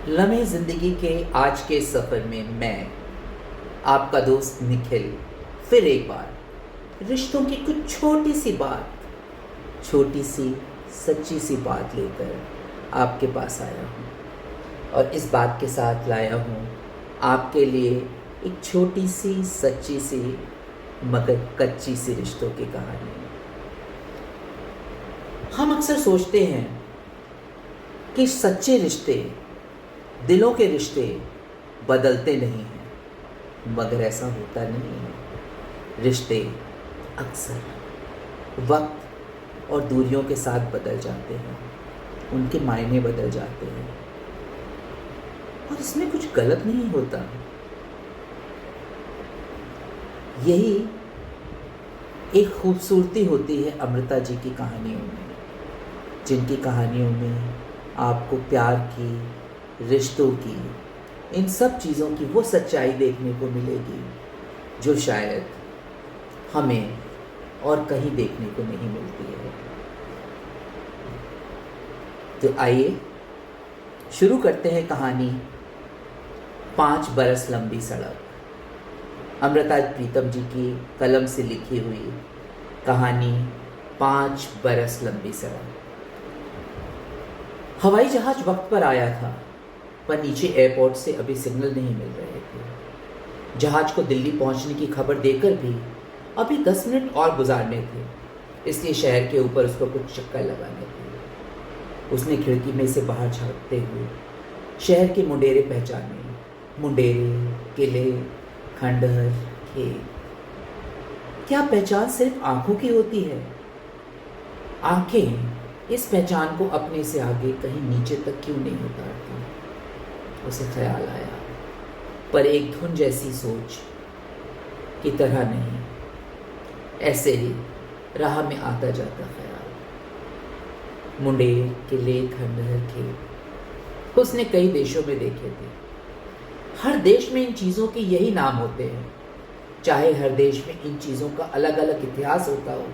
लम्हे ज़िंदगी के आज के सफ़र में मैं आपका दोस्त निखिल फिर एक बार रिश्तों की कुछ छोटी सी सच्ची सी बात लेकर आपके पास आया हूँ। और इस बात के साथ लाया हूँ आपके लिए एक छोटी सी सच्ची सी मगर कच्ची सी रिश्तों की कहानी। हम अक्सर सोचते हैं कि सच्चे रिश्ते, दिलों के रिश्ते बदलते नहीं हैं, मगर ऐसा होता नहीं है। रिश्ते अक्सर वक्त और दूरियों के साथ बदल जाते हैं, उनके मायने बदल जाते हैं और इसमें कुछ गलत नहीं होता। यही एक खूबसूरती होती है अमृता जी की कहानियों में, जिनकी कहानियों में आपको प्यार की, रिश्तों की, इन सब चीज़ों की वो सच्चाई देखने को मिलेगी जो शायद हमें और कहीं देखने को नहीं मिलती है। तो आइए शुरू करते हैं कहानी 5 बरस लंबी सड़क। अमृता प्रीतम जी की कलम से लिखी हुई कहानी 5 बरस लंबी सड़क। हवाई जहाज वक्त पर आया था, पर नीचे एयरपोर्ट से अभी सिग्नल नहीं मिल रहे थे। जहाज को दिल्ली पहुंचने की खबर देकर भी अभी 10 मिनट और गुजारने थे, इसलिए शहर के ऊपर उसको कुछ चक्कर लगाने थे। उसने खिड़की में से बाहर झांकते हुए शहर के मुंडेरे पहचाने, मुंडेरे, किले, खंडहर, खेत। क्या पहचान सिर्फ आंखों की होती है? आंखें इस पहचान को अपने से आगे कहीं नीचे तक क्यों नहीं उतारती? उसे ख्याल आया, पर एक धुन जैसी सोच की तरह नहीं, ऐसे ही राह में आता जाता ख्याल। मुंडेर, किले, खंडहर, खेत उसने कई देशों में देखे थे। हर देश में इन चीज़ों के यही नाम होते हैं, चाहे हर देश में इन चीज़ों का अलग अलग इतिहास होता हो।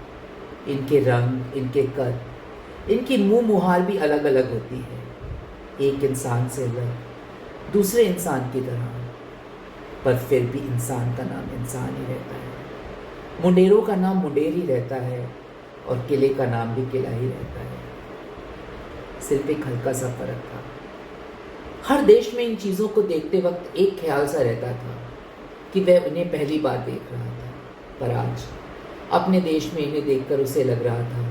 इनके रंग, इनके कद, इनकी मुँह मुहार भी अलग अलग होती है। एक इंसान से अलग, दूसरे इंसान की तरह, पर फिर भी इंसान का नाम इंसान ही रहता है। मुंडेरों का नाम मुंडेर ही रहता है और किले का नाम भी किला ही रहता है। सिर्फ एक हल्का सा फर्क था। हर देश में इन चीज़ों को देखते वक्त एक ख्याल सा रहता था कि वह उन्हें पहली बार देख रहा था, पर आज अपने देश में इन्हें देखकर उसे लग रहा था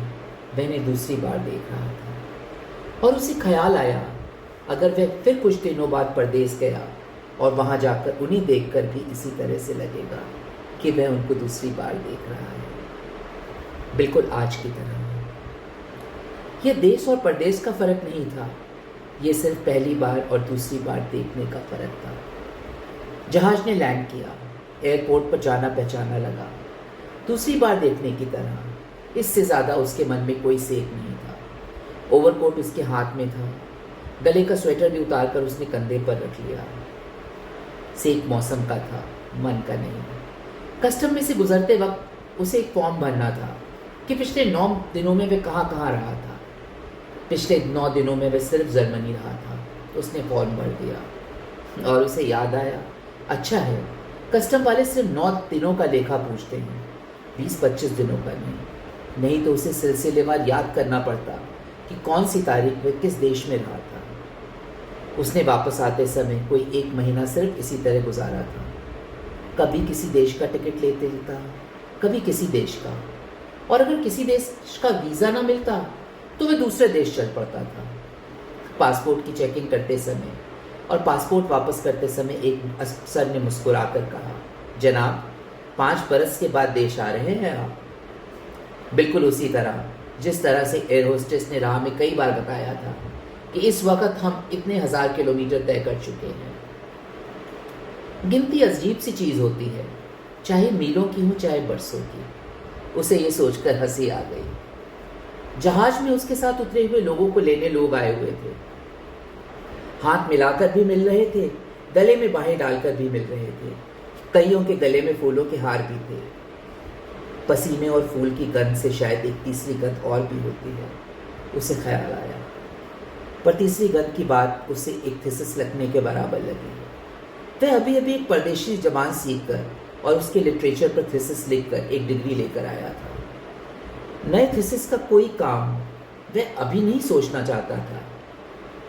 वह इन्हें दूसरी बार देख रहा था। और उसे ख्याल आया, अगर वह फिर कुछ दिनों बाद परदेश गया और वहाँ जाकर उन्हें देखकर भी इसी तरह से लगेगा कि वह उनको दूसरी बार देख रहा है, बिल्कुल आज की तरह। यह देश और परदेश का फर्क नहीं था, यह सिर्फ पहली बार और दूसरी बार देखने का फर्क था। जहाज ने लैंड किया, एयरपोर्ट पर जाना पहचाना लगा। दूसरी बार देखने की तरह, इससे ज़्यादा उसके मन में कोई सेक नहीं था। ओवरकोट उसके हाथ में था, गले का स्वेटर भी उतारकर उसने कंधे पर रख लिया। सेक मौसम का था, मन का नहीं। कस्टम में से गुजरते वक्त उसे एक फॉर्म भरना था कि पिछले 9 दिनों में वह कहाँ कहाँ रहा था। पिछले 9 दिनों में वह सिर्फ जर्मनी रहा था। उसने फॉर्म भर दिया और उसे याद आया, अच्छा है, कस्टम वाले सिर्फ 9 दिनों का लेखा पूछते हैं, 20-25 दिनों का नहीं तो उसे सिलसिलेवार याद करना पड़ता कि कौन सी तारीख वह किस देश में रहा था। उसने वापस आते समय कोई 1 महीना सिर्फ इसी तरह गुजारा था। कभी किसी देश का टिकट लेते था, कभी किसी देश का, और अगर किसी देश का वीज़ा ना मिलता तो वह दूसरे देश चल पड़ता था। पासपोर्ट की चेकिंग करते समय और पासपोर्ट वापस करते समय एक अफसर ने मुस्कुराकर कहा, जनाब 5 बरस के बाद देश आ रहे हैं आप। बिल्कुल उसी तरह जिस तरह से एयर होस्टेस ने राह में कई बार बताया था कि इस वक्त हम इतने 1000 किलोमीटर तय कर चुके हैं। गिनती अजीब सी चीज़ होती है, चाहे मीलों की हो चाहे बरसों की। उसे ये सोचकर हंसी आ गई। जहाज में उसके साथ उतरे हुए लोगों को लेने लोग आए हुए थे। हाथ मिलाकर भी मिल रहे थे, गले में बाहें डालकर भी मिल रहे थे। कईयों के गले में फूलों के हार भी थे। पसीने और फूल की गंध से शायद एक तीसरी गंध और भी होती है। उसे ख्याल आया, पर तीसरी गंध की बात उसे एक थीसिस लिखने के बराबर लगी। वह अभी अभी एक परदेशी जबान सीखकर और उसके लिटरेचर पर थीसिस लिखकर एक डिग्री लेकर आया था। नए थीसिस का कोई काम वह अभी नहीं सोचना चाहता था,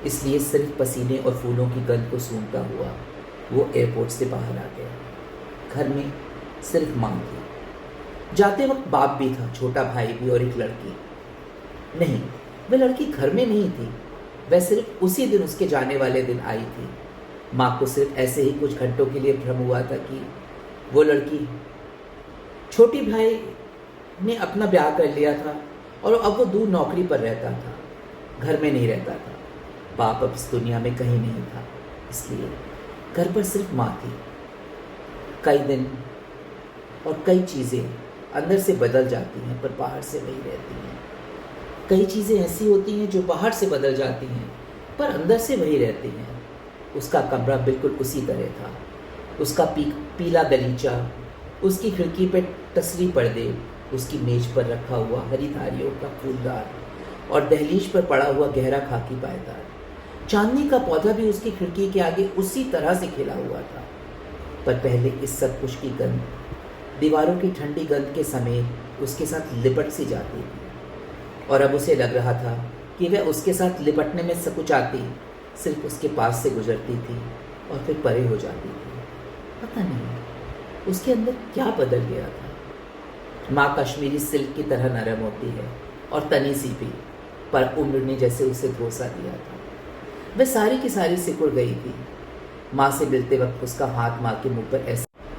इसलिए सिर्फ पसीने और फूलों की गंध को सूंघता हुआ वो एयरपोर्ट से बाहर आ गया। घर में सिर्फ माँ थी। जाते वक्त बाप भी था, छोटा भाई भी और एक लड़की। नहीं, वह लड़की घर में नहीं थी, वह सिर्फ उसी दिन उसके जाने वाले दिन आई थी। माँ को सिर्फ ऐसे ही कुछ घंटों के लिए भ्रम हुआ था कि वो लड़की, छोटी भाई ने अपना ब्याह कर लिया था और अब वो दूर नौकरी पर रहता था, घर में नहीं रहता था। बाप अब इस दुनिया में कहीं नहीं था, इसलिए घर पर सिर्फ माँ थी। कई दिन और कई चीज़ें अंदर से बदल जाती हैं पर बाहर से वही रहती हैं। कई चीज़ें ऐसी होती हैं जो बाहर से बदल जाती हैं पर अंदर से वही रहती हैं। उसका कमरा बिल्कुल उसी तरह था। उसका पीला गलीचा, उसकी खिड़की पे तसरी पर्दे, उसकी मेज पर रखा हुआ हरी धारियों का फूलदार और दहलीज पर पड़ा हुआ गहरा खाकी पायदार। चांदनी का पौधा भी उसकी खिड़की के आगे उसी तरह से खिला हुआ था। पर पहले इस सब कुछ की गंध, दीवारों की ठंडी गंध के समेत उसके साथ लिपट सी जाती थी और अब उसे लग रहा था कि वह उसके साथ लिपटने में सकुचाती सिर्फ उसके पास से गुजरती थी और फिर परे हो जाती थी। पता नहीं उसके अंदर क्या बदल गया था। माँ कश्मीरी सिल्क की तरह नरम होती है और तनी सी भी, पर उम्र ने जैसे उसे धोसा दिया था। वह सारी की सारी सिकुड़ गई थी। माँ से मिलते वक्त उसका हाथ माँ के मुंह पर ऐसा